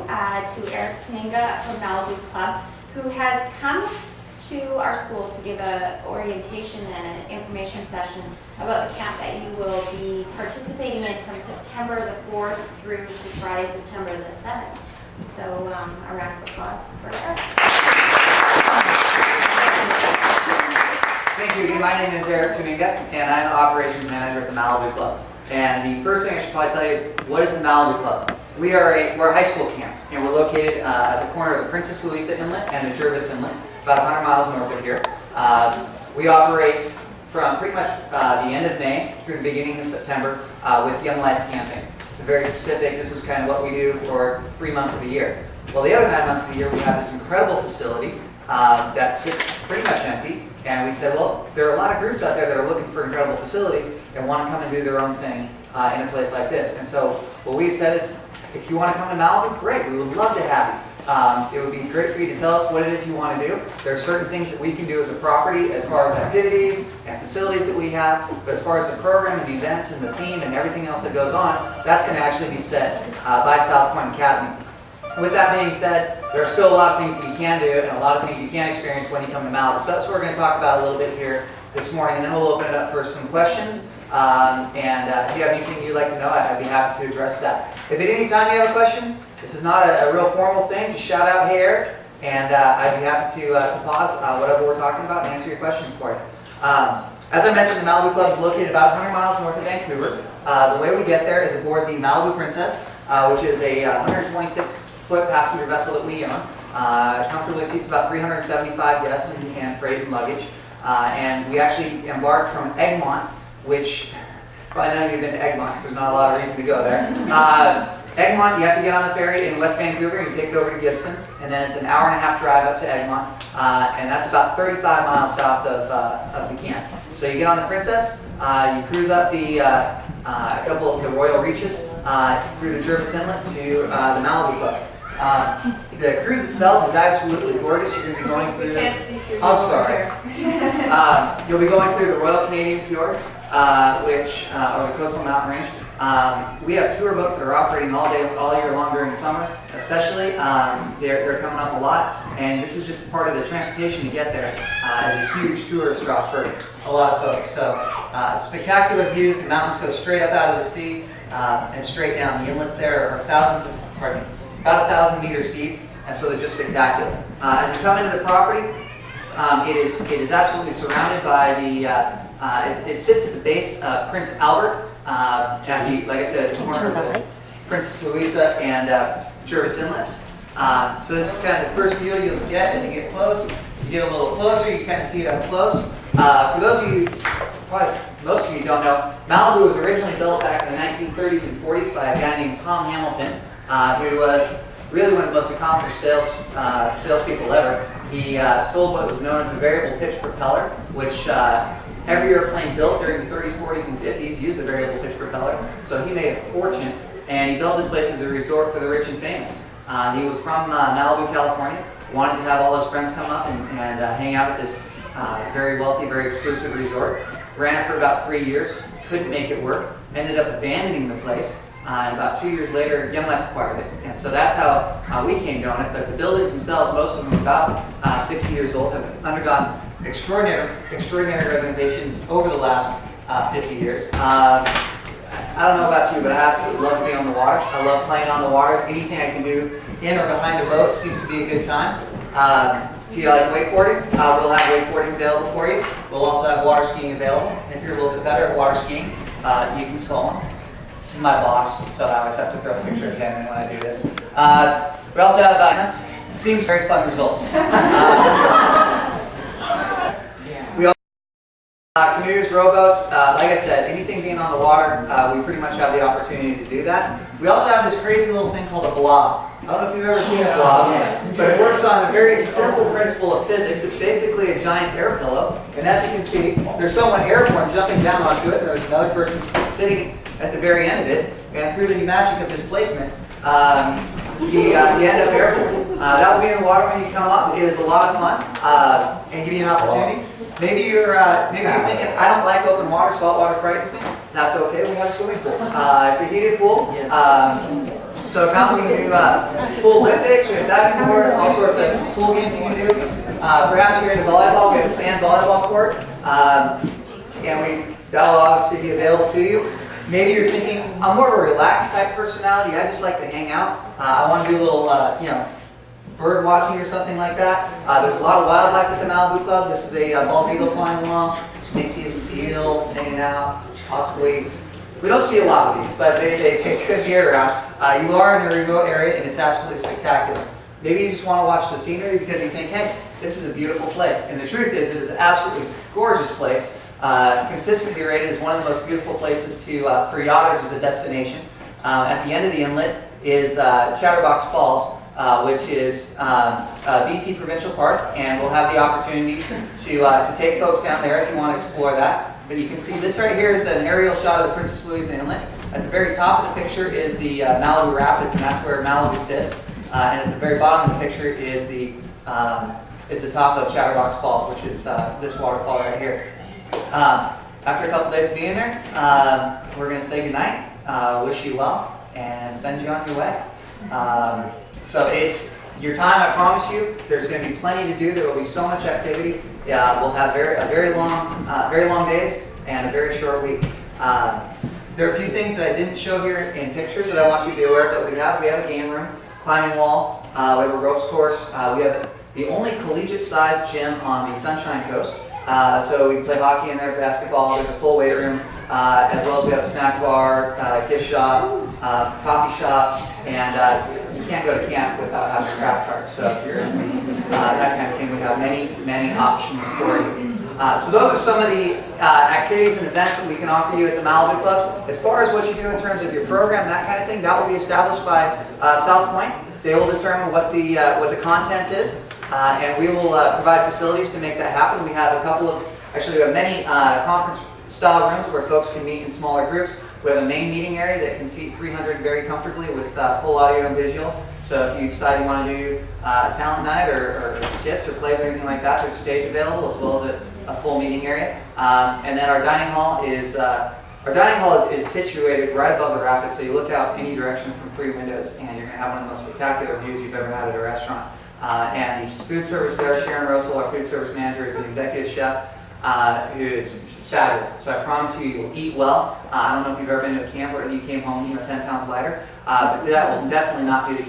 to Eric Taninga from Malibu Club, who has come to our school to give an orientation and an information session about the camp that you will be participating in from September the 4th through to Friday, September the 7th. So a round of applause for Eric. Thank you again. My name is Eric Taninga, and I'm the operations manager at the Malibu Club. And the first thing I should probably tell you is, what is the Malibu Club? We're a high school camp, and we're located at the corner of the Princess Louisa Inlet and the Jervis Inlet, about 100 miles north of here. We operate from pretty much the end of May through the beginning of September with Young Life Camping. It's very specific. This is kind of what we do for 3 months of the year. Well, the other 9 months of the year, we have this incredible facility that sits pretty much empty. And we said, well, there are a lot of groups out there that are looking for incredible facilities and want to come and do their own thing in a place like this. And so what we've said is, if you want to come to Malibu, great, we would love to have you. It would be great for you to tell us what it is you want to do. There are certain things that we can do as a property as far as activities and facilities that we have, but as far as the program and the events and the theme and everything else that goes on, that's going to actually be set by Southpointe Academy. With that being said, there are still a lot of things that you can do and a lot of things you can experience when you come to Malibu. So that's what we're going to talk about a little bit here this morning, and then we'll open it up for some questions. If you have anything you'd like to know, I'd be happy to address that. If at any time you have a question, this is not a real formal thing, just shout out, "Hey Eric," and I'd be happy to pause whatever we're talking about and answer your questions for you. As I mentioned, the Malibu Club is located about 100 miles north of Vancouver. The way we get there is aboard the Malibu Princess, which is a 126-foot passenger vessel that we own. Comfortably seats about 375 guests and freight and luggage. And we actually embarked from Egmont, which probably none of you have been to Egmont because there's not a lot of reason to go there. Egmont, you have to get on the ferry in West Vancouver and you take it over to Gibson's, and then it's an hour-and-a-half drive up to Egmont, and that's about 35 miles south of the camp. So you get on the Princess, you cruise up a couple of the Royal Reaches through the Jervis Inlet to the Malibu Club. The cruise itself is absolutely gorgeous. You're going to be going through. We can't see through. I'm sorry. You'll be going through the Royal Canadian Fjords, or the Coastal Mountain Range. We have tour boats that are operating all year long during summer, especially. They're coming up a lot, and this is just part of the transportation to get there. It's a huge tourist draw for a lot of folks. So spectacular views. The mountains go straight up out of the sea and straight down. The inlets there are about 1,000 meters deep, and so they're just spectacular. As you come into the property, it is absolutely surrounded by the. It sits at the base of Prince Albert. Like I said, at the corner of the Princess Louisa and Jervis Inlets. So this is kind of the first view you'll get as you get close. You get a little closer, you kind of see it up close. For those of you, probably most of you don't know, Malibu was originally built back in the 1930s and 40s by a guy named Tom Hamilton, who was really one of the most accomplished salespeople ever. He sold what was known as the variable pitch propeller, which every airplane built during the 30s, 40s, and 50s used the variable pitch propeller. So he made a fortune, and he built this place as a resort for the rich and famous. He was from Malibu, California, wanted to have all his friends come up and hang out at this very wealthy, very exclusive resort. Ran it for about 3 years, couldn't make it work, ended up abandoning the place. And about 2 years later, Young Life acquired it. And so that's how we came to own it. But the buildings themselves, most of them are about 60 years old, have undergone extraordinary renovations over the last 50 years. I don't know about you, but I absolutely love to be on the water. I love playing on the water. Anything I can do in or behind the boat seems to be a good time. If you like wakeboarding, we'll have wakeboarding available for you. We'll also have water skiing available. And if you're a little bit better at water skiing, you can slalom. This is my boss, so I always have to throw a picture of him in when I do this. We also have seems very fun results. We also have canoes, rowboats. Like I said, anything being on the water, we pretty much have the opportunity to do that. We also have this crazy little thing called a blob. I don't know if you've ever seen a blob, but it works on a very simple principle of physics. It's basically a giant air pillow, and as you can see, there's someone airborne jumping down onto it, and there's another person sitting at the very end of it, and through the magic of displacement, you end up airborne. That will be in the water when you come up. It is a lot of fun, and give you an opportunity. Maybe you're thinking, I don't like open water, salt water frightens me. That's okay, we have a swimming pool. It's a heated pool. So fountain, you can do pool Olympics, we have diving board, all sorts of pool games you can do. Perhaps you're into volleyball, we have a sand volleyball court. And that'll obviously be available to you. Maybe you're thinking, I'm more of a relaxed type personality, I just like to hang out. I want to do a little, bird watching or something like that. There's a lot of wildlife at the Malibu Club. This is a bald eagle flying along. You may see a seal hanging out, possibly. We don't see a lot of these, but they could be around. You are in a remote area and it's absolutely spectacular. Maybe you just want to watch the scenery because you think, hey, this is a beautiful place. And the truth is, it is an absolutely gorgeous place. Consistently rated as one of the most beautiful places for yachters as a destination. At the end of the inlet is Chatterbox Falls, which is BC Provincial Park, and we'll have the opportunity to take folks down there if you want to explore that. But you can see this right here is an aerial shot of the Princess Louisa Inlet. At the very top of the picture is the Malibu Rapids, and that's where Malibu sits. And at the very bottom of the picture is the top of Chatterbox Falls, which is this waterfall right here. After a couple days of being there, we're going to say goodnight, wish you well, and send you on your way. So it's your time, I promise you. There's going to be plenty to do. There will be so much activity. We'll have very long days and a very short week. There are a few things that I didn't show here in pictures that I want you to be aware of that we have. We have a game room, climbing wall, we have a ropes course. We have the only collegiate-sized gym on the Sunshine Coast. So we play hockey in there, basketball, there's a full weight room, as well as we have a snack bar, gift shop, coffee shop, and you can't go to camp without having a craft cart. So if you're that kind of thing, we have many options for you. So those are some of the activities and events that we can offer you at the Malibu Club. As far as what you do in terms of your program, that kind of thing, that will be established by Southpointe. They will determine what the content is. And we will provide facilities to make that happen. We have we have many conference-style rooms where folks can meet in smaller groups. We have a main meeting area that can seat 300 very comfortably with full audio and visual. So if you decide you want to do a talent night or skits or plays or anything like that, there's a stage available as well as a full meeting area. And then our dining hall is situated right above the rapids, so you look out any direction from 3 windows, and you're going to have one of the most spectacular views you've ever had at a restaurant. And the food service there, Sharon Russell, our food service manager, is an executive chef who is fabulous. So I promise you will eat well. I don't know if you've ever been to a camp where you came home 10 pounds lighter, but that will definitely not be the case.